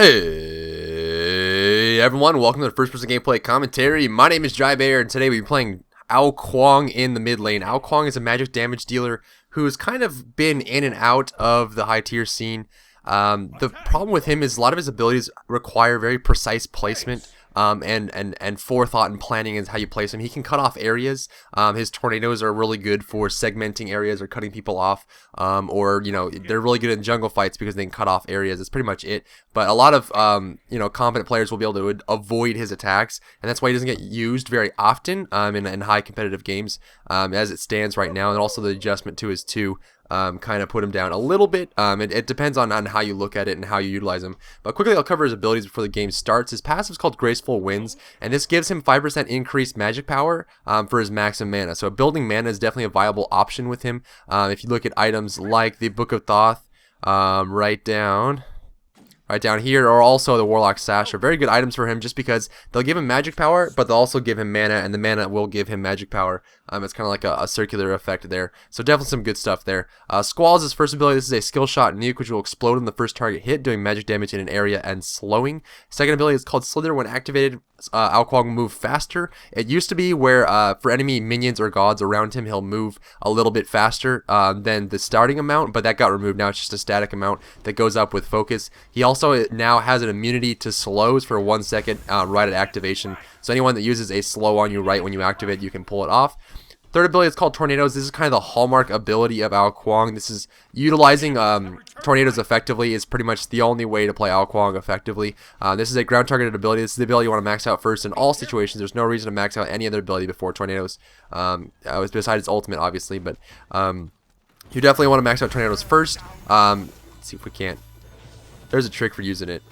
Hey everyone, welcome to the first person gameplay commentary. My name is Drybear and today we'll be playing Kuang in the mid lane. Kuang is a magic damage dealer who's kind of been in and out of the high tier scene. The problem with him is a lot of his abilities require very precise placement and forethought and planning is how you place him. He can cut off areas. His tornadoes are really good for segmenting areas or cutting people off, or they're really good in jungle fights because they can cut off areas. That's pretty much it. But a lot of competent players will be able to avoid his attacks, and that's why he doesn't get used very often in high competitive games as it stands right now. And also the adjustment to his 2 kind of put him down a little bit. It depends on how you look at it and how you utilize him. But quickly I'll cover his abilities before the game starts. His passive is called Graceful Winds, and this gives him 5% increased magic power for his maximum mana. So building mana is definitely a viable option with him. If you look at items like the Book of Thoth, right down here, or also the Warlock Sash are very good items for him just because they'll give him magic power, but they'll also give him mana, and the mana will give him magic power. It's kind of like a circular effect there. So definitely some good stuff there. Squall is his first ability. This is a skill shot nuke which will explode on the first target hit, doing magic damage in an area and slowing. Second ability is called Slither. When activated, Kuang will move faster. It used to be where for enemy minions or gods around him, he'll move a little bit faster than the starting amount, but that got removed. Now it's just a static amount that goes up with focus. He also now has an immunity to slows for 1 second right at activation. So anyone that uses a slow on you right when you activate, you can pull it off. Third ability is called Tornadoes. This is kind of the hallmark ability of Kuang. This is utilizing tornadoes effectively is pretty much the only way to play Kuang effectively. This is a ground targeted ability. This is the ability you want to max out first in all situations. There's no reason to max out any other ability before Tornadoes, besides its ultimate, obviously. But you definitely want to max out Tornadoes first. Let's see if we can't. There's a trick for using it.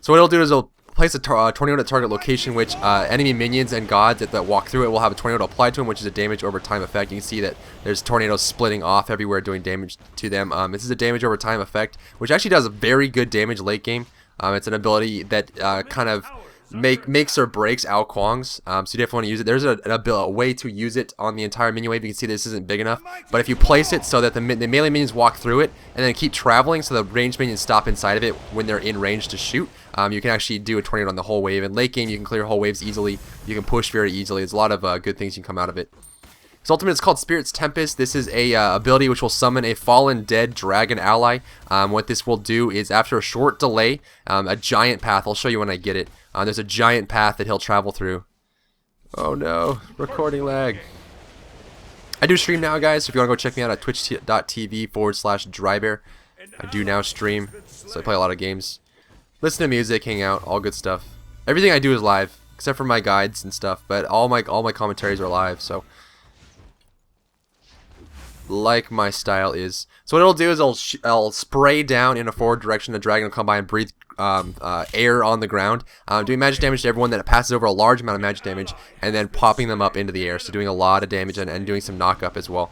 So what it'll do is it'll place a tornado at target location, which enemy minions and gods that walk through it will have a tornado applied to them, which is a damage over time effect. You can see that there's tornadoes splitting off everywhere doing damage to them. This is a damage over time effect, which actually does a very good damage late game. It's an ability that kind of makes or breaks Kuang's, so you definitely want to use it. There's a way to use it on the entire minion wave. You can see this isn't big enough, but if you place it so that the melee minions walk through it and then keep traveling so the ranged minions stop inside of it when they're in range to shoot, you can actually do a tornado on the whole wave. In late game, you can clear whole waves easily. You can push very easily. There's a lot of good things you can come out of it. His ultimate is called Spirit's Tempest. This is a ability which will summon a fallen dead dragon ally. What this will do is after a short delay, a giant path. I'll show you when I get it. There's a giant path that he'll travel through. Oh no, recording lag. I do stream now, guys, so if you want to go check me out at twitch.tv/Drybear. I do now stream, so I play a lot of games. Listen to music, hang out, all good stuff. Everything I do is live, except for my guides and stuff, but all my commentaries are live, so like my style is. So what it'll do is I'll spray down in a forward direction. The dragon will come by and breathe air on the ground, doing magic damage to everyone that passes over a large amount of magic damage, and then popping them up into the air, so doing a lot of damage and doing some knock-up as well.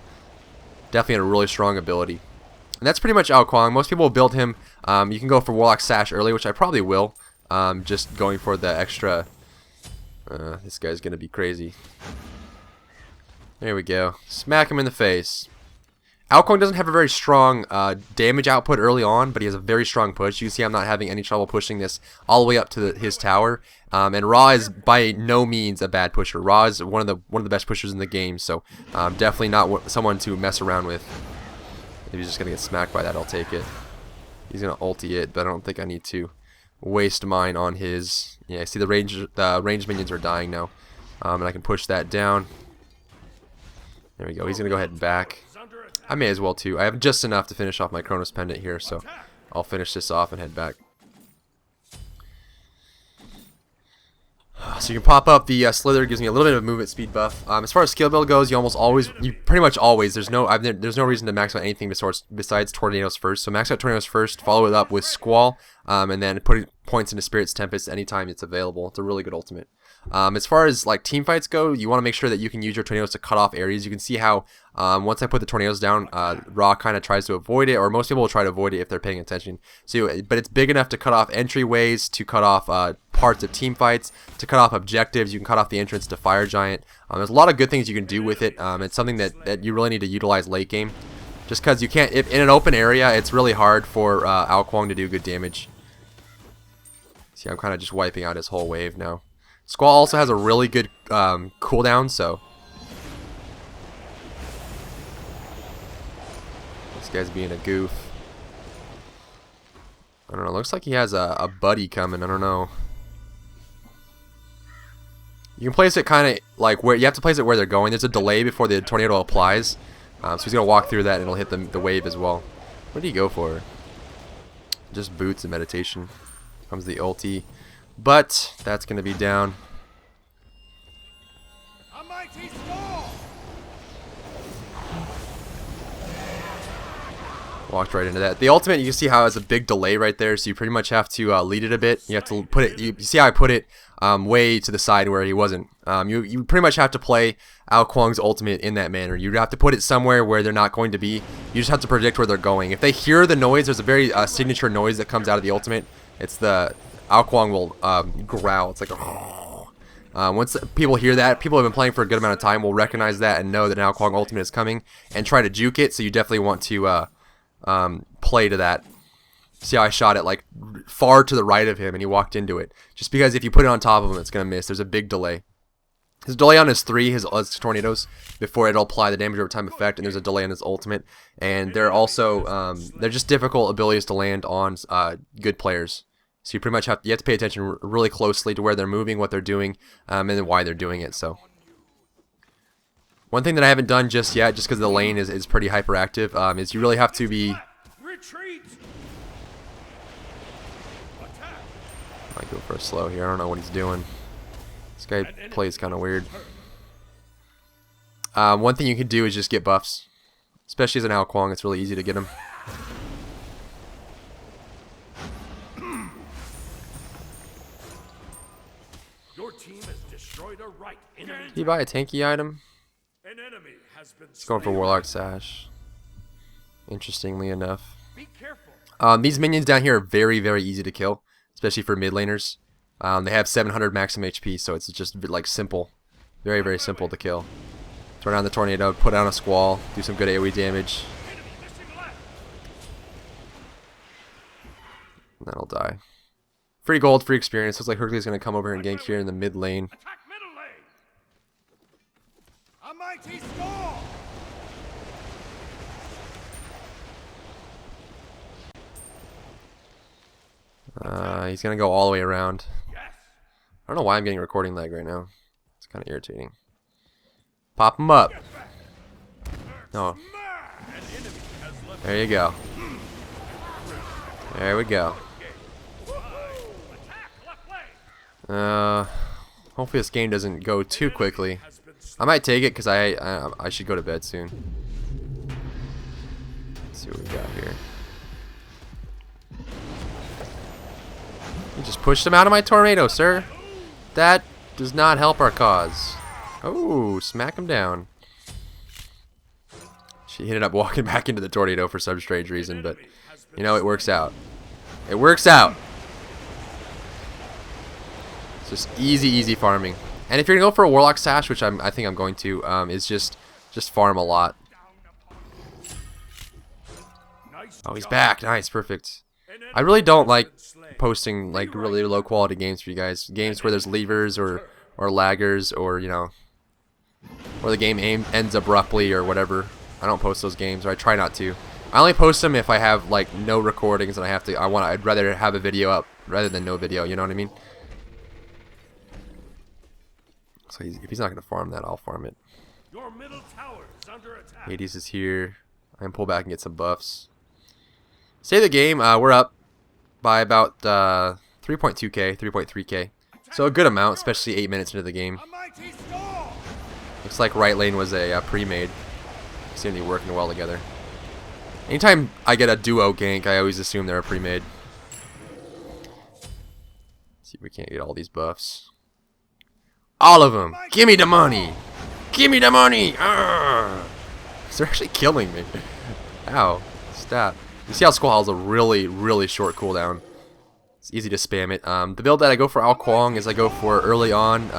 Definitely a really strong ability. And that's pretty much Kuang. Most people will build him. You can go for Warlock Sash early, which I probably will. Just going for the extra. This guy's going to be crazy. There we go. Smack him in the face. Kuang doesn't have a very strong damage output early on, but he has a very strong push. You can see I'm not having any trouble pushing this all the way up to his tower. And Ra is by no means a bad pusher. Ra is one of the best pushers in the game, so definitely not someone to mess around with. If he's just gonna get smacked by that, I'll take it. He's gonna ulti it, but I don't think I need to waste mine on his. Yeah, I see the ranged minions are dying now, and I can push that down. There we go. He's gonna go ahead and back. I may as well too. I have just enough to finish off my Chronos Pendant here, so I'll finish this off and head back. So you can pop up the Slither. Gives me a little bit of movement speed buff. As far as skill build goes, you pretty much always. There's no reason to max out anything besides Tornadoes first. So max out Tornadoes first, follow it up with Squall, and then put points into Spirit's Tempest anytime it's available. It's a really good ultimate. As far as like team fights go, you want to make sure that you can use your tornadoes to cut off areas. You can see how once I put the tornadoes down, Ra kind of tries to avoid it, or most people will try to avoid it if they're paying attention. So, but it's big enough to cut off entryways, to cut off parts of team fights, to cut off objectives. You can cut off the entrance to Fire Giant. There's a lot of good things you can do with it. It's something that you really need to utilize late game, just because you can't. In an open area, it's really hard for Kuang to do good damage. See, I'm kind of just wiping out his whole wave now. Squall also has a really good cooldown, so this guy's being a goof. I don't know. Looks like he has a buddy coming. I don't know. You can place it kind of like where you have to place it where they're going. There's a delay before the tornado applies, so he's gonna walk through that and it'll hit the wave as well. What do you go for? Just boots and meditation. Comes the ulti, but that's gonna be down. A mighty storm. Walked right into that. The ultimate, you can see how it has a big delay right there, so you pretty much have to lead it a bit. You have to put it. You see how I put it way to the side where he wasn't. You pretty much have to play Ao Kuang's ultimate in that manner. You have to put it somewhere where they're not going to be. You just have to predict where they're going. If they hear the noise, there's a very signature noise that comes out of the ultimate. It's the Ao Kuang will growl. It's like a once people hear that, people have been playing for a good amount of time will recognize that and know that an Ao Kuang ultimate is coming and try to juke it. So you definitely want to play to that. See how I shot it like far to the right of him and he walked into it. Just because if you put it on top of him, it's going to miss. There's a big delay. His delay on his 3, his tornadoes, before it'll apply the damage over time effect, and there's a delay on his ultimate. And they're also, they're just difficult abilities to land on good players. So you pretty much have to pay attention really closely to where they're moving, what they're doing, and then why they're doing it. So one thing that I haven't done just yet, just because the lane is pretty hyperactive, is you really have to be. Retreat. Might go for a slow here. I don't know what he's doing. This guy plays kind of weird. One thing you can do is just get buffs, especially as an Ao Kuang. It's really easy to get him. Your team has destroyed a right enemy. Did he buy a tanky item? An enemy has been He's going for Warlock Sash. Interestingly enough. Be careful. These minions down here are very, very easy to kill, especially for mid laners. They have 700 maximum HP, so it's just like simple. Very, very simple to kill. Throw down the tornado, put down a squall, do some good AoE damage. And that'll die. Free gold, free experience. Looks like Hercules is going to come over and gank here in the mid lane. Attack middle lane. A mighty storm. He's going to go all the way around. Yes. I don't know why I'm getting recording lag right now. It's kind of irritating. Pop him up. No. An enemy has left. There you go. There we go. Attack left lane. Hopefully this game doesn't go too quickly. I might take it because I should go to bed soon. Let's see what we got here. You just pushed him out of my tornado, sir. That does not help our cause. Oh, smack him down. She ended up walking back into the tornado for some strange reason, but you know, it works out. It works out. It's just easy farming. And if you're gonna go for a Warlock Sash, which I think I'm going to, is just farm a lot. Oh, he's back. Nice, perfect. I really don't like posting like really low quality games for you guys. Games where there's levers or laggers or you know, where the game ends abruptly or whatever. I don't post those games, or I try not to. I only post them if I have like no recordings and I'd rather have a video up rather than no video. You know what I mean? So if he's not gonna farm that, I'll farm it. Your middle tower is under attack. Hades is here. I can pull back and get some buffs. Save the game. We're up by about 3.2k, 3.3k. So a good amount, especially 8 minutes into the game. A mighty storm. Looks like right lane was a pre-made. Seem to be working well together. Anytime I get a duo gank, I always assume they're a pre-made. See if we can't get all these buffs. All of them! Give me the money! Give me the money! Arrgh! They're actually killing me. Ow. Stat. You see how Squall has a really short cooldown. It's easy to spam it. The build that I go for Ao Kuang is I go for early on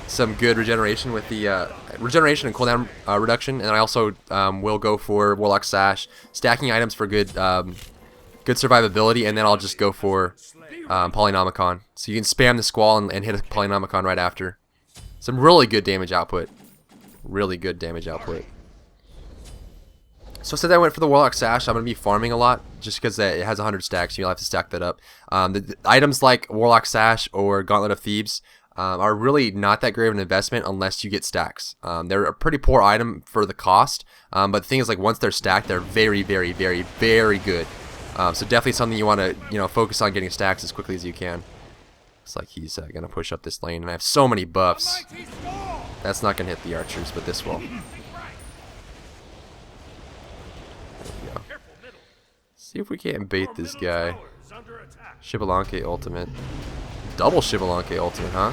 some good regeneration with the regeneration and cooldown reduction, and I also will go for Warlock Sash, stacking items for good good survivability, and then I'll just go for Polynomicon. So you can spam the Squall and hit a Polynomicon right after. Some really good damage output. Really good damage output. So since I went for the Warlock Sash, I'm going to be farming a lot just because it has 100 stacks. You'll have to stack that up. The items like Warlock Sash or Gauntlet of Thebes are really not that great of an investment unless you get stacks. They're a pretty poor item for the cost, but the thing is, like, once they're stacked, they're very, very, very, very good. So definitely something you want to focus on getting stacks as quickly as you can. Looks like he's going to push up this lane, and I have so many buffs. That's not going to hit the archers, but this will. See if we can't bait this guy. Shibalanke ultimate. Double Shibalanke ultimate, huh?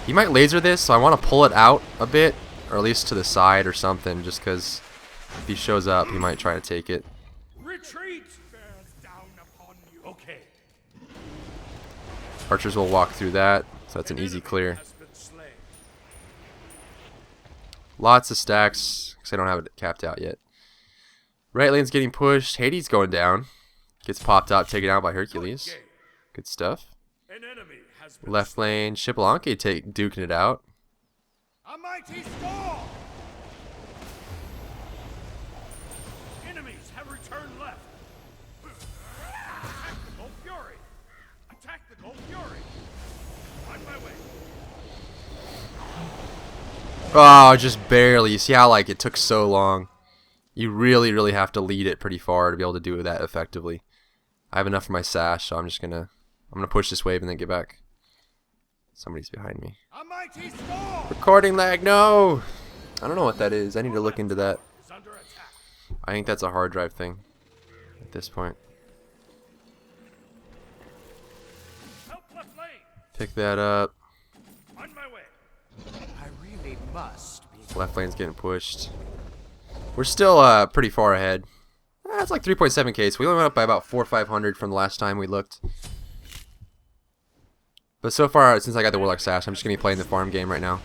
He might laser this, so I want to pull it out a bit, or at least to the side or something, just because if he shows up, he might try to take it. Retreat! Down upon you. Okay. Archers will walk through that, so that's an easy clear. Lots of stacks, because I don't have it capped out yet. Right lane's getting pushed. Hades going down. Gets popped out, taken out by Hercules. Good stuff. Left lane, Shibalanke duking it out. A mighty storm! Enemies have returned left. Attack the Gold Fury! Attack the Gold Fury! On my way. Oh, just barely. You see how, like, it took so long? You really, really have to lead it pretty far to be able to do that effectively. I have enough for my sash, so I'm gonna push this wave and then get back. Somebody's behind me. A mighty storm! Recording lag, no! I don't know what that is. I need to look into that. I think that's a hard drive thing at this point. Pick that up. On my way. I really must be. Left lane's getting pushed. We're still pretty far ahead. It's like 3.7k, so we only went up by about 400 or 500 from the last time we looked. But so far, since I got the Warlock Sash, I'm just going to be playing the farm game right now.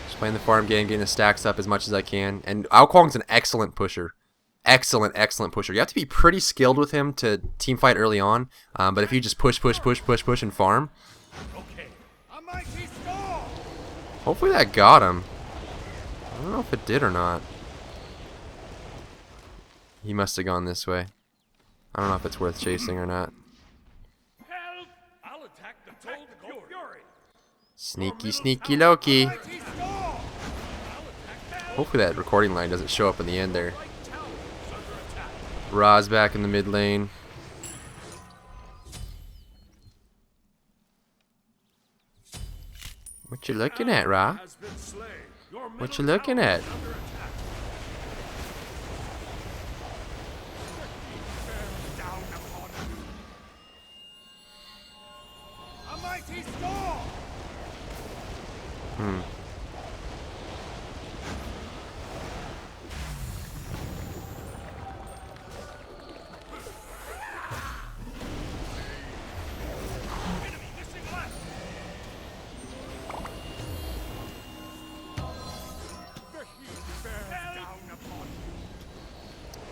Just playing the farm game, getting the stacks up as much as I can. And Kuang's an excellent pusher. Excellent, excellent pusher. You have to be pretty skilled with him to team fight early on. But if you just push, and farm. Hopefully that got him. I don't know if it did or not. He must have gone this way. I don't know if it's worth chasing or not. Help! I'll attack the Gold Fury. Sneaky, sneaky Loki. Hopefully that recording line doesn't show up in the end there. Ra's back in the mid lane. What you looking at, Ra? What you looking at?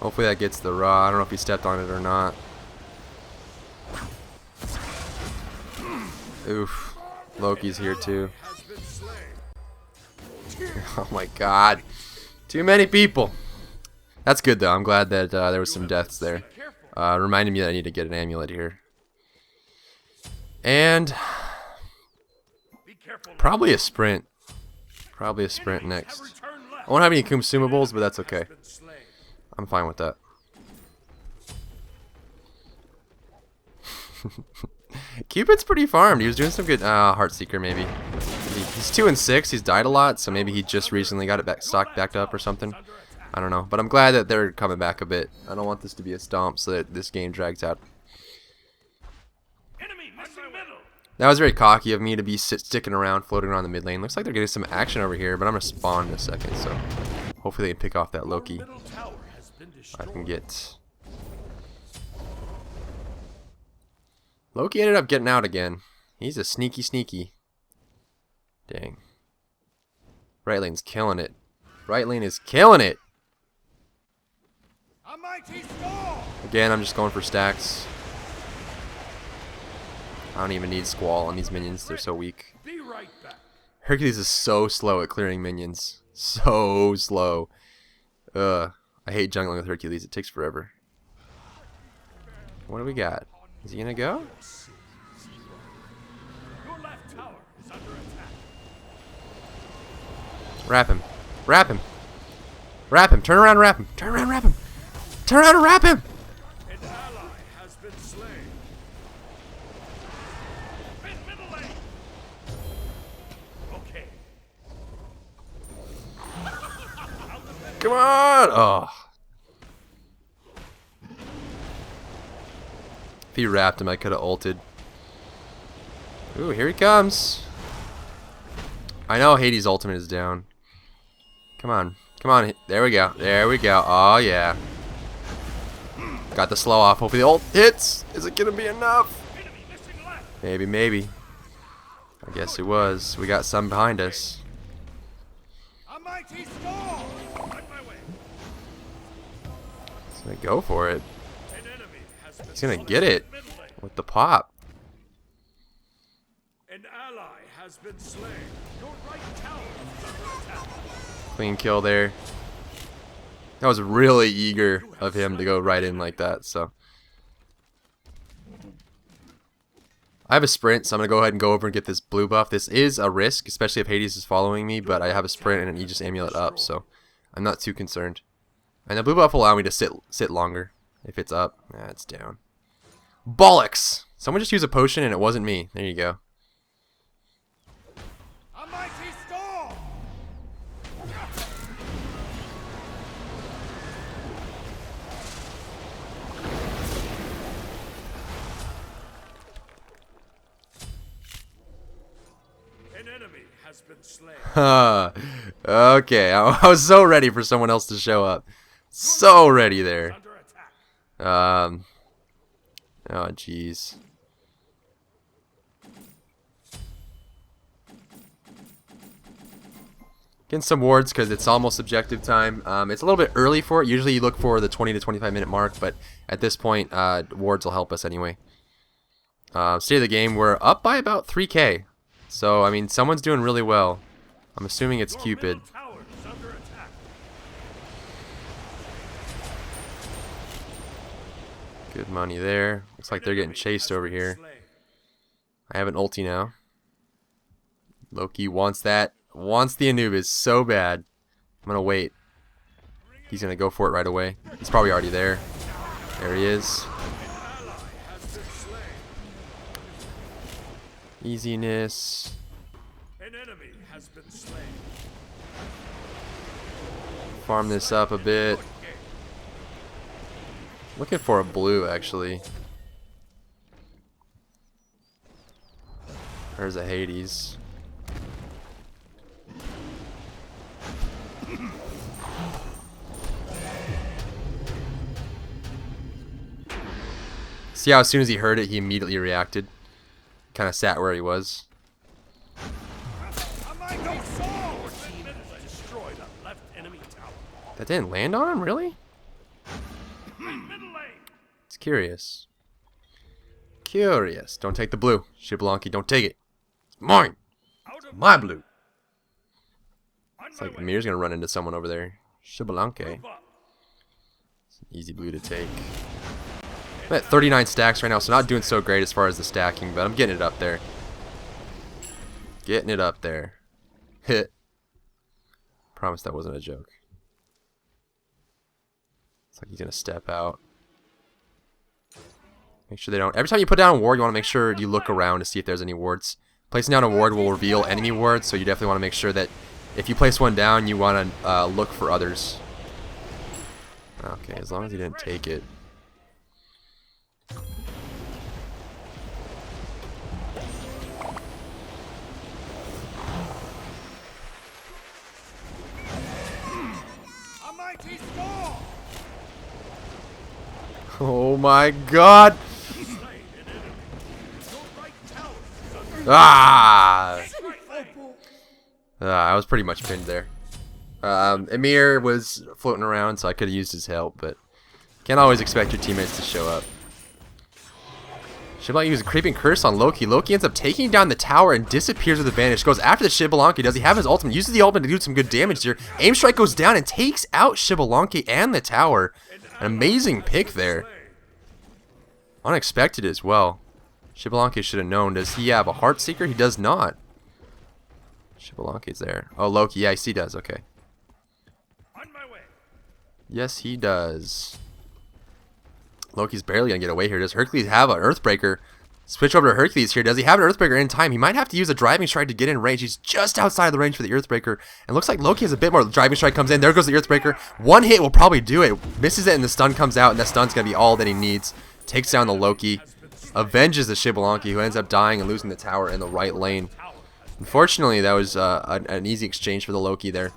Hopefully that gets the Ra. I don't know if he stepped on it or not. Oof. Loki's here too. Oh my god. Too many people. That's good though. I'm glad that there was some deaths there. Reminded me that I need to get an amulet here. And probably a sprint. Probably a sprint next. I won't have any consumables, but that's okay. I'm fine with that. Cupid's pretty farmed. He was doing some good Heartseeker maybe. He's 2 and 6. He's died a lot, so maybe he just recently got it stocked back up or something. I don't know, but I'm glad that they're coming back a bit. I don't want this to be a stomp so that this game drags out. That was very cocky of me to be sticking around, floating around the mid lane. Looks like they're getting some action over here, but I'm gonna spawn in a second, so hopefully they can pick off that Loki. I can get. Loki ended up getting out again. He's a sneaky. Dang. Right lane's killing it. Right lane is killing it. mighty storm. Again, I'm just going for stacks. I don't even need Squall on these minions. They're so weak. Be right back. Hercules is so slow at clearing minions. So slow. Ugh. I hate jungling with Hercules. It takes forever. What do we got? Is he gonna go? Your left tower is under attack. Wrap him. Wrap him. Wrap him. Turn around and wrap him. Turn around and wrap him. Turn around and wrap him. An ally has been slain. Middle lane. Okay. Come on. Oh. If he wrapped him, I could have ulted. Ooh, here he comes. I know Hades' ultimate is down. Come on. Come on. There we go. There we go. Oh, yeah. Got the slow off. Hopefully the ult hits. Is it going to be enough? Enemy missing left. Maybe, maybe. I guess it was. We got some behind us. A mighty storm. On my way. He's going to go for it. An enemy has been He's going to slain. get it Middle lane. with the pop. An ally has been slain. Your right tower is under attack. Clean kill there. That was really eager of him to go right in like that, so. I have a sprint, so I'm going to go ahead and go over and get this blue buff. This is a risk, especially if Hades is following me, but I have a sprint and you just amulet up, so I'm not too concerned. And the blue buff will allow me to sit longer. If it's up, it's down. Bollocks! Someone just used a potion and it wasn't me. There you go. A mighty storm. An enemy has been slain. Okay, I was so ready for someone else to show up. So ready there. Under attack. Oh jeez. Getting some wards because it's almost objective time. It's a little bit early for it. Usually you look for the 20 to 25 minute mark, but at this point, wards will help us anyway. State of the game, we're up by about 3k. So, I mean, someone's doing really well. I'm assuming it's Your Cupid. middle tower is under attack. Good money there. Looks like they're getting chased over here. I have an ulti now. Loki wants that. Wants the Anubis so bad. I'm gonna wait. He's gonna go for it right away. He's probably already there. There he is. Easiness. An enemy has been slain. Farm this up a bit. Looking for a blue actually. There's a Hades. See how as soon as he heard it, he immediately reacted. Kind of sat where he was. A mighty sword. Destroy the left enemy tower. That didn't land on him, really? Middle lane. It's curious. Curious. Don't take the blue. Shibalanki, don't take it. It's mine. Out of My blue. on It's my like way. Amir's gonna run into someone over there. Shibalanki. Move up. It's an easy blue to take. I'm at 39 stacks right now, so not doing so great as far as the stacking, but I'm getting it up there. Getting it up there. Hit. Promise that wasn't a joke. It's like he's gonna step out. Make sure they don't. Every time you put down a ward, you want to make sure you look around to see if there's any wards. Placing down a ward will reveal enemy wards, so you definitely want to make sure that if you place one down, you want to look for others. Okay, as long as he didn't take it. A mighty storm. Oh my god! Slain an enemy. Your right tower is under Ah! attack. I was pretty much pinned there. Amir was floating around, so I could have used his help, but Can't always expect your teammates to show up. Xbalanque uses a creeping curse on Loki. Loki ends up taking down the tower and disappears with advantage. Goes after the Xbalanque. Does he have his ultimate? Uses the ultimate to do some good damage here. Aim strike goes down and takes out Xbalanque and the tower. An amazing pick there. Unexpected as well. Xbalanque should have known. Does he have a Heartseeker? He does not. Xbalanque's there. Oh, Loki. Yes, he does. Okay. On my way. Yes, he does. Loki's barely going to get away here. Does Hercules have an Earthbreaker? Switch over to Hercules here. Does he have an Earthbreaker in time? He might have to use a Driving Strike to get in range. He's just outside of the range for the Earthbreaker. And looks like Loki has a bit more. The Driving Strike comes in. There goes the Earthbreaker. One hit will probably do it. Misses it and the stun comes out. And that stun's going to be all that he needs. Takes down the Loki. Avenges the Xbalanque, who ends up dying and losing the tower in the right lane. Unfortunately, that was an easy exchange for the Loki there.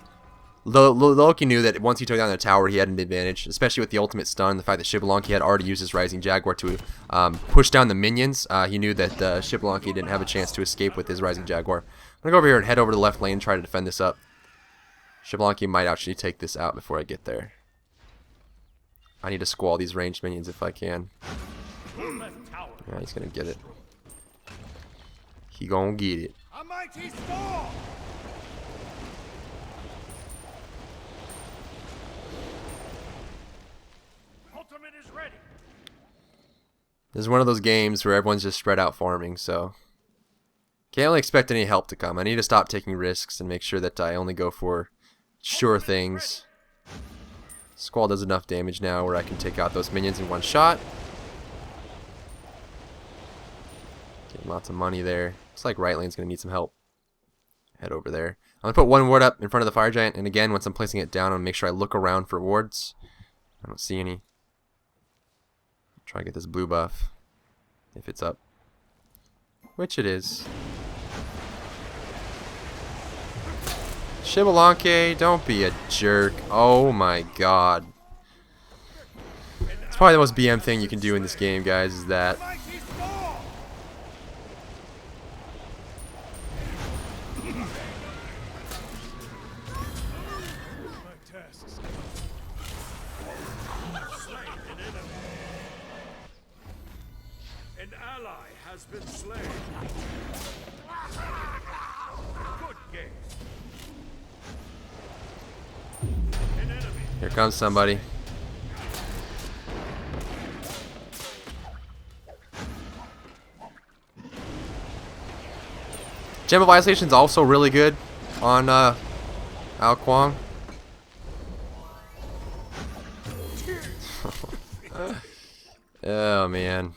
Loki knew that once he took down the tower, he had an advantage, especially with the ultimate stun. The fact that Xbalanque had already used his Rising Jaguar to push down the minions. He knew that Xbalanque didn't have a chance to escape with his Rising Jaguar. I'm going to go over here and head over to the left lane and try to defend this up. Xbalanque might actually take this out before I get there. I need to squall these ranged minions if I can. Yeah, he's going to get it. He going to get it. A mighty storm. Ultimate is ready. This is one of those games where everyone's just spread out farming, so can't really expect any help to come. I need to stop taking risks and make sure that I only go for sure things. Squall does enough damage now where I can take out those minions in one shot. Getting lots of money there. Looks like right lane's going to need some help. Head over there. I'm going to put one ward up in front of the Fire Giant, and again, once I'm placing it down, I'm going to make sure I look around for wards. I don't see any. Try to get this blue buff, if it's up. Which it is. Xbalanque, don't be a jerk. Oh my god. It's probably the most BM thing you can do in this game, guys, is that. An ally has been slain. Good game. An enemy. Here comes somebody. Gem of Isolation is also really good on Kuang. Oh man.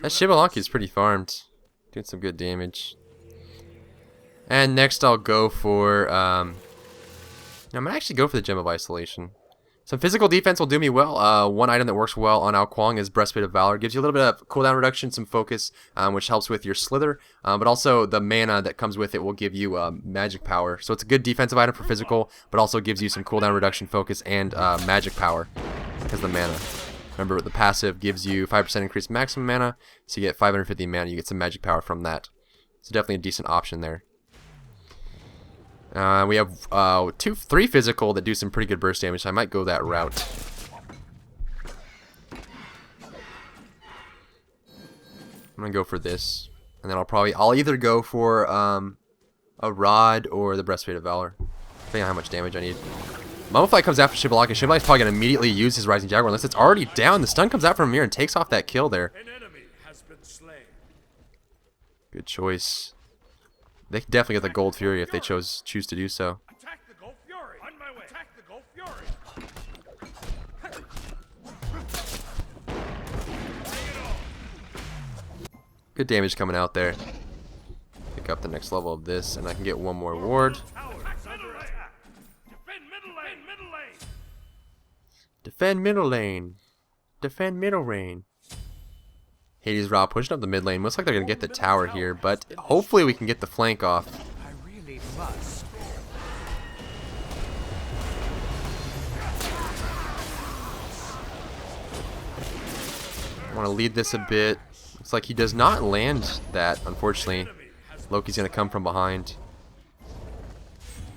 That Xbalanque is pretty farmed. Doing some good damage. And next I'll go for I'm gonna actually go for the Gem of Isolation. Some physical defense will do me well. One item that works well on Kuang is Breastplate of Valor. Gives you a little bit of cooldown reduction, some focus, which helps with your slither. But also the mana that comes with it will give you magic power. So it's a good defensive item for physical, but also gives you some cooldown reduction, focus, and magic power because of the mana. Remember, the passive gives you 5% increased maximum mana, so you get 550 mana. You get some magic power from that. So definitely a decent option there. We have 3 physical that do some pretty good burst damage, so I might go that route. I'm gonna go for this, and then I'll either go for a rod or the Breastplate of Valor, depending on how much damage I need. Mummify comes after Xbalanque. Xbalanque's probably gonna immediately use his Rising Jaguar unless it's already down. The stun comes out from here and takes off that kill there. An enemy has been slain. Good choice. They can definitely get the Gold Fury if they choose to do so. Attack the Gulf Fury. On my way. Attack the Gulf Fury. Good damage coming out there. Pick up the next level of this, and I can get one more ward. Defend middle lane. Middle lane. Defend middle lane. Defend middle lane. Hades Ra pushing up the mid lane. Looks like they're going to get the tower here, but hopefully we can get the flank off. I really must. I want to lead this a bit. Looks like he does not land that, unfortunately. Loki's going to come from behind.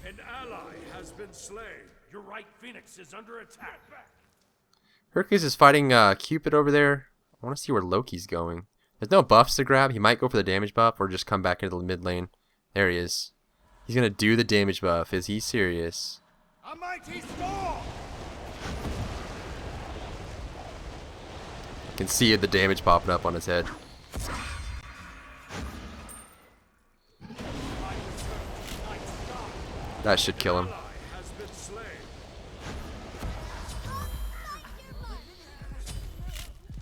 An ally has been slain. Your right Phoenix is under attack. Hercules is fighting Cupid over there. I want to see where Loki's going. There's no buffs to grab. He might go for the damage buff or just come back into the mid lane. There he is. He's going to do the damage buff. Is he serious? A mighty storm! You can see the damage popping up on his head. That should kill him. Has been slain.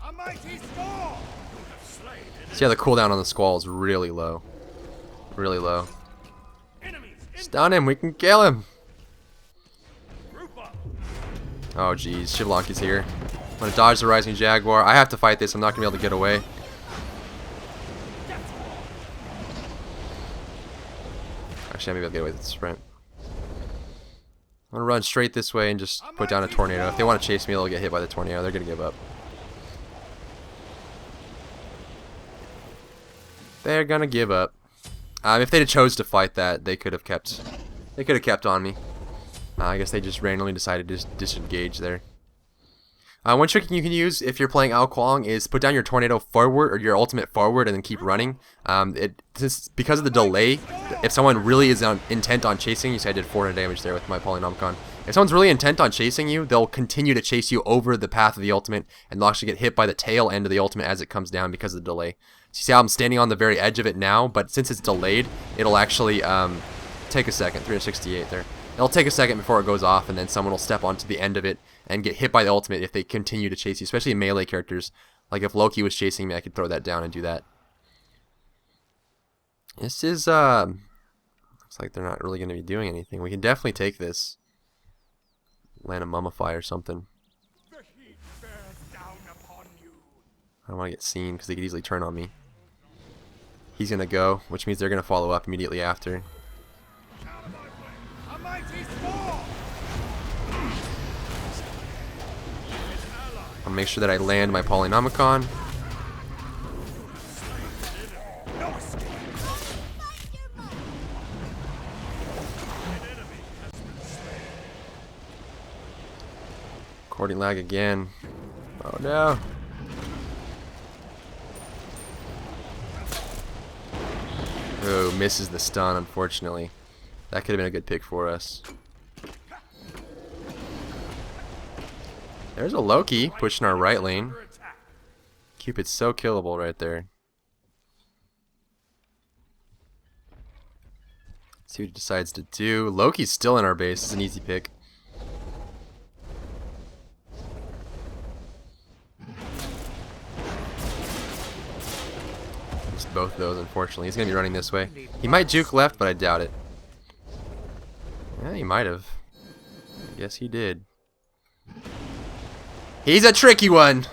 A mighty storm! You have slain an See how the cooldown on the Squall is really low. Really low. enemies in Stun him. We can kill him. group up. Oh, jeez. Shivalanki's here. I'm going to dodge the Rising Jaguar. I have to fight this. I'm not going to be able to get away. Actually, I may be able to get away with the sprint. I'm going to run straight this way and just put down a tornado. If they want to chase me, they'll get hit by the tornado. They're going to give up. They're going to give up. If they'd chose to fight that, they could have kept on me. I guess they just randomly decided to disengage there. One trick you can use if you're playing Ao Kuang is put down your tornado forward or your ultimate forward and then keep running. Because of the delay, if someone really is intent on chasing you, so I did 400 damage there with my Polynomicon. If someone's really intent on chasing you, they'll continue to chase you over the path of the ultimate and they'll actually get hit by the tail end of the ultimate as it comes down because of the delay. So you see how I'm standing on the very edge of it now, but since it's delayed, it'll actually take a second. 368 there. It'll take a second before it goes off, and then someone will step onto the end of it and get hit by the ultimate if they continue to chase you, especially melee characters. Like if Loki was chasing me, I could throw that down and do that. This is, looks like they're not really going to be doing anything. We can definitely take this. Land a Mummify or something. The heat bears down upon you. I don't want to get seen because they could easily turn on me. He's going to go, which means they're going to follow up immediately after. Out of my way. A mighty storm! I'll make sure that I land my Polynomicon. No escape. An enemy has been slain. Coordinate lag again. Oh no. Oh, misses the stun, unfortunately. That could have been a good pick for us. There's a Loki pushing our right lane. Under attack. Cupid's so killable right there. See what he decides to do. Loki's still in our base. It's an easy pick. Just both of those, unfortunately. He's going to be running this way. He might juke left, but I doubt it. Yeah, he might have. I guess he did. He's a tricky one.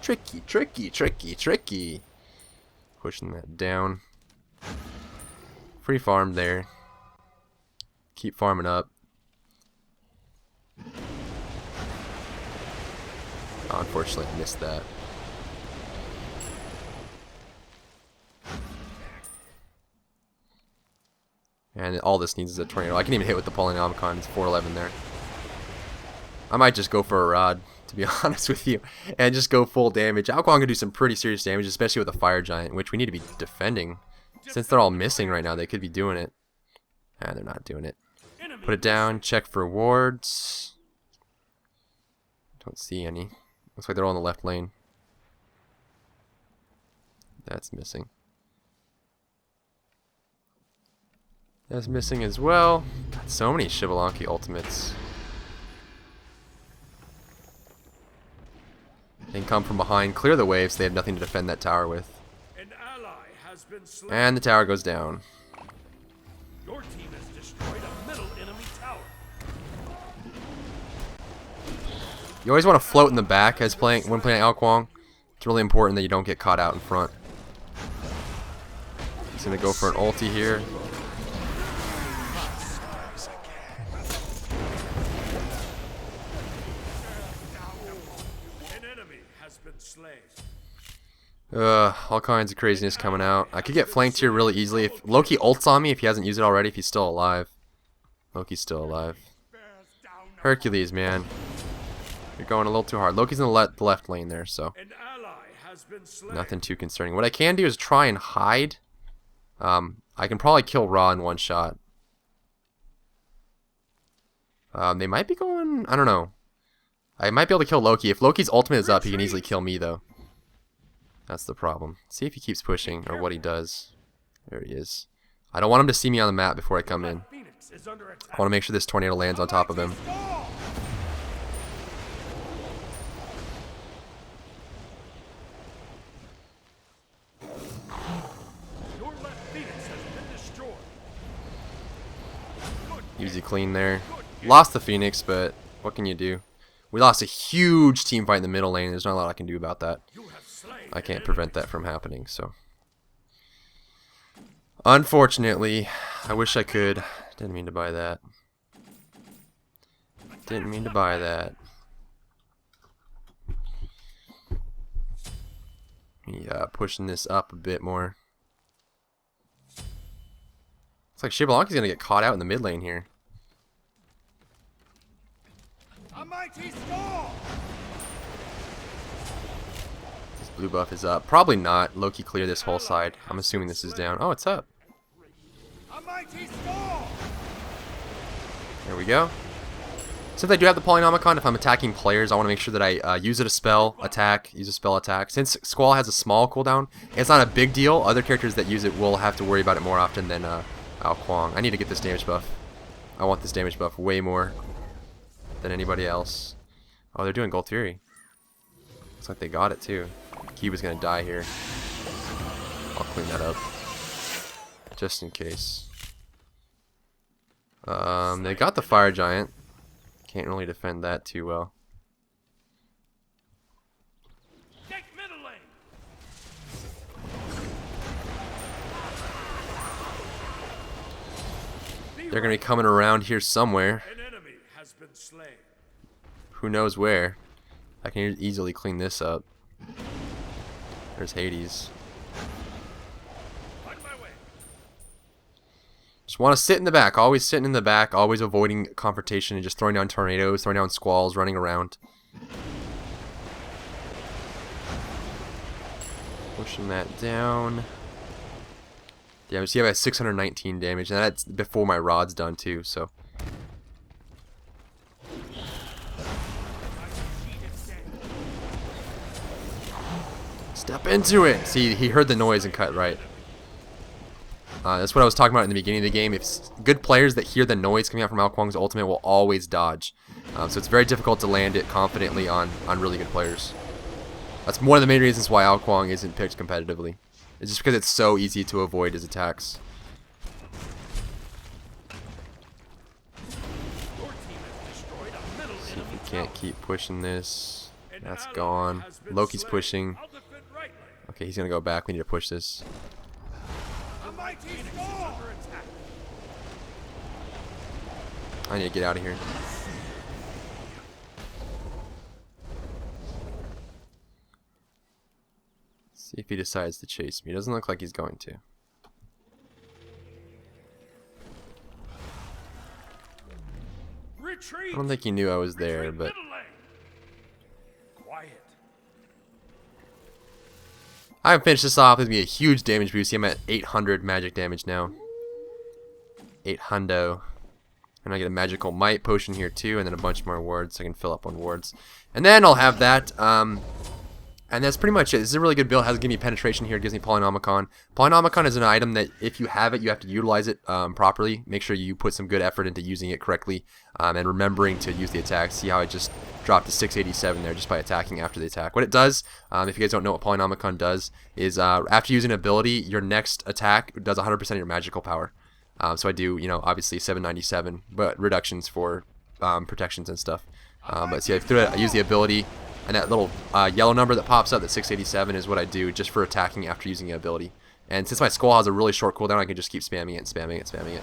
Tricky, tricky, tricky, tricky. Pushing that down. Free farm there. Keep farming up. Oh, unfortunately, I missed that. And all this needs is a tornado. I can even hit with the Polynomicon. It's 411 there. I might just go for a rod, to be honest with you, and just go full damage. Ao Kuang can do some pretty serious damage, especially with a Fire Giant, which we need to be defending. Since they're all missing right now, they could be doing it. Ah, they're not doing it. Put it down, check for wards. Don't see any. Looks like they're all in the left lane. That's missing. That's missing as well. Got so many Shivalanki ultimates. They can come from behind, clear the waves. They have nothing to defend that tower with. An ally has been slain. And the tower goes down. Your team has destroyed a middle enemy tower. You always want to float in the back when playing Ao Kuang. It's really important that you don't get caught out in front. He's going to go for an ulti here. An enemy has been slain. All kinds of craziness coming out. I could get flanked here really easily. If Loki ults on me, if he hasn't used it already, if he's still alive. Loki's still alive. Hercules, man. You're going a little too hard. Loki's in the left lane there, so An ally has been slain. nothing too concerning. What I can do is try and hide. I can probably kill Ra in one shot. They might be going... I don't know. I might be able to kill Loki. If Loki's ultimate is up, he can easily kill me, though. That's the problem. See if he keeps pushing, or what he does. There he is. I don't want him to see me on the map before I come in. I want to make sure this tornado lands on top of him. Easy clean there. Lost the Phoenix, but what can you do? We lost a huge team fight in the middle lane. There's not a lot I can do about that. I can't prevent that from happening, so. Unfortunately, I wish I could. Didn't mean to buy that. Didn't mean to buy that. Yeah, pushing this up a bit more. Looks like Shibalanki's gonna get caught out in the mid lane here. A mighty storm. This blue buff is up. Probably not. Loki clear this whole side. I'm assuming this is down. Oh, it's up. A mighty storm. There we go. Since I do have the Polynomicon, if I'm attacking players, I want to make sure that I use it a spell attack, use a spell attack. Since Squall has a small cooldown, it's not a big deal. Other characters that use it will have to worry about it more often than Kuang. I need to get this damage buff. I want this damage buff way more than anybody else. Oh, they're doing Gold Fury. Looks like they got it too. Kiba's gonna die here. I'll clean that up. Just in case. They got the Fire Giant. Can't really defend that too well. Take middle lane. They're gonna be coming around here somewhere. An enemy has been slain. Who knows where? I can easily clean this up. There's Hades. On my way. Just want to sit in the back. Always sitting in the back. Always avoiding confrontation and just throwing down tornadoes, throwing down squalls, running around. Pushing that down. Yeah, see, I have 619 damage, and that's before my rod's done too. So. Step into it! See, he heard the noise and cut right. That's what I was talking about in the beginning of the game. If good players that hear the noise coming out from Kuang's ultimate will always dodge. So it's very difficult to land it confidently on really good players. That's one of the main reasons why Kuang isn't picked competitively. It's just because it's so easy to avoid his attacks. See if we can't keep pushing this. That's gone. Loki's pushing. Okay, he's gonna go back. We need to push this. I need to get out of here. See if he decides to chase me. Doesn't look like he's going to. I don't think he knew I was there, but Quiet. I haven't finished this off. This is going to be a huge damage boost. See, I'm at 800 magic damage now. 800. And I get a magical might potion here too, and then a bunch more wards, so I can fill up on wards. And then I'll have that. And that's pretty much it. This is a really good build. It has given me penetration here. It gives me Polynomicon. Polynomicon is an item that if you have it, you have to utilize it properly. Make sure you put some good effort into using it correctly and remembering to use the attack. See how I just dropped to 687 there just by attacking after the attack. What it does, if you guys don't know what Polynomicon does, is after using an ability, your next attack does 100% of your magical power. So I do, obviously 797, but reductions for protections and stuff. But see, I use the ability. And that little yellow number that pops up, that 687, is what I do just for attacking after using the ability. And since my Squall has a really short cooldown, I can just keep spamming it and spamming it and spamming it.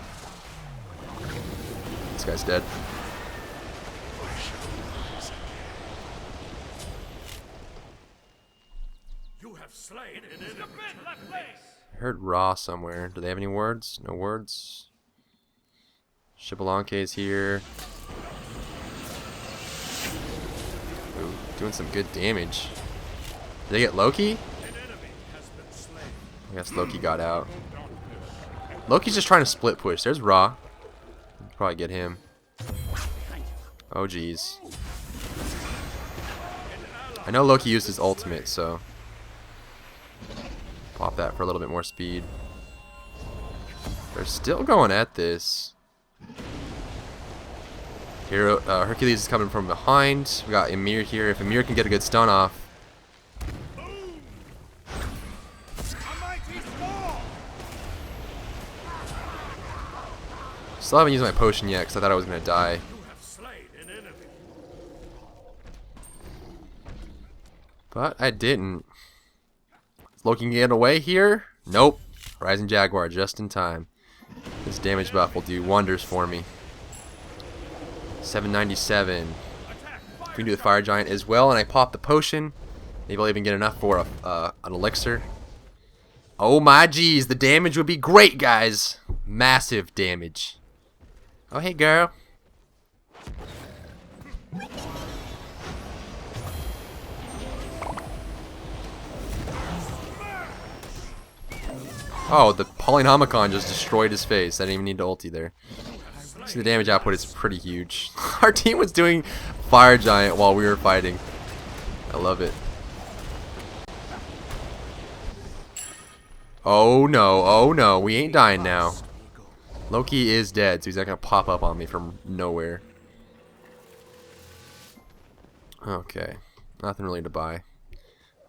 This guy's dead. You have slain an enemy. Left place. I heard Ra somewhere. Do they have any words? No words. Shibalanke is here. Doing some good damage. Did they get Loki? I guess Loki got out. Loki's just trying to split push. There's Ra. Probably get him. Oh jeez. I know Loki used his ultimate, so pop that for a little bit more speed. They're still going at this. Here, Hercules is coming from behind. We got Ymir here. If Ymir can get a good stun off. Still haven't used my potion yet because I thought I was going to die. But I didn't. Is Loki getting away here? Nope. Rising Jaguar just in time. This damage buff will do wonders for me. 797. If we can do the Fire Giant as well, and I pop the potion, maybe I'll even get enough for an elixir. Oh my geez, the damage would be great, guys. Massive damage. Oh hey girl. Oh, the Polynomicon just destroyed his face. I didn't even need to ulti there. See, the damage output is pretty huge. Our team was doing Fire Giant while we were fighting. I love it. Oh no, oh no, we ain't dying now. Loki is dead, so he's not gonna pop up on me from nowhere. Okay, nothing really to buy.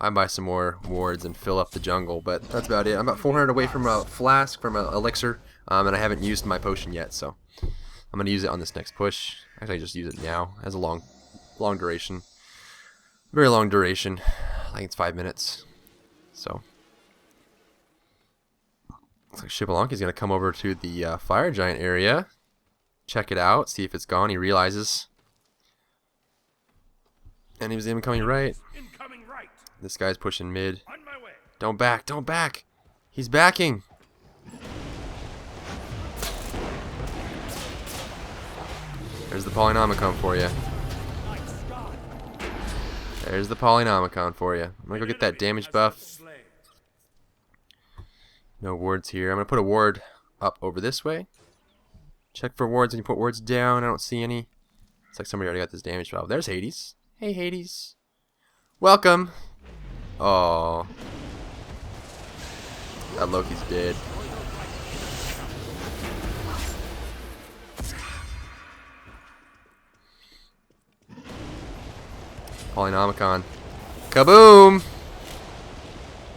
I buy some more wards and fill up the jungle, but that's about it. I'm about 400 away from a flask, from an elixir, and I haven't used my potion yet, so I'm gonna use it on this next push. Actually, I just use it now. It has a long duration, very long duration. I think it's 5 minutes. So looks like Shibalanki's gonna come over to the Fire Giant area, check it out, see if it's gone. He realizes, and he was incoming right. This guy's pushing mid. Don't back, don't back. He's backing. There's the Polynomicon for you. There's the Polynomicon for you. I'm gonna go get that damage buff. No wards here. I'm gonna put a ward up over this way. Check for wards, and you put wards down. I don't see any. It's like somebody already got this damage buff. There's Hades. Hey Hades. Welcome. Oh, that Loki's dead. Polynomicon. Kaboom!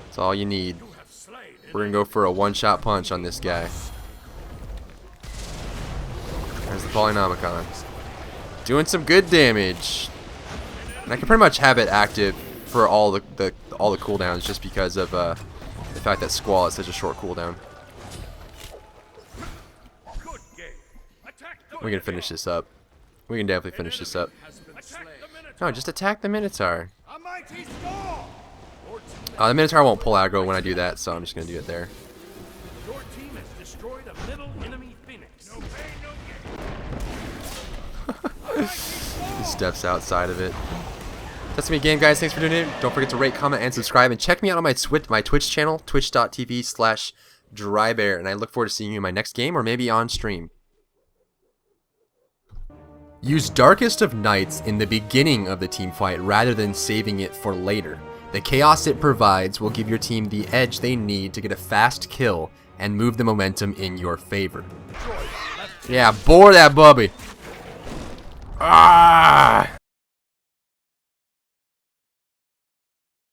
That's all you need. We're gonna go for a one-shot punch on this guy. There's the Polynomicon. Doing some good damage. And I can pretty much have it active for all the cooldowns, just because of the fact that Squall has such a short cooldown. We can finish this up. We can definitely finish this up. No, just attack the Minotaur. The Minotaur won't pull aggro when I do that, so I'm just gonna do it there. He steps outside of it. That's me game, guys. Thanks for tuning in. Don't forget to rate, comment, and subscribe. And check me out on my Twitch channel, twitch.tv/Drybear. And I look forward to seeing you in my next game, or maybe on stream. Use Darkest of Nights in the beginning of the team fight rather than saving it for later. The chaos it provides will give your team the edge they need to get a fast kill and move the momentum in your favor. Yeah, bore that bubby. Ah!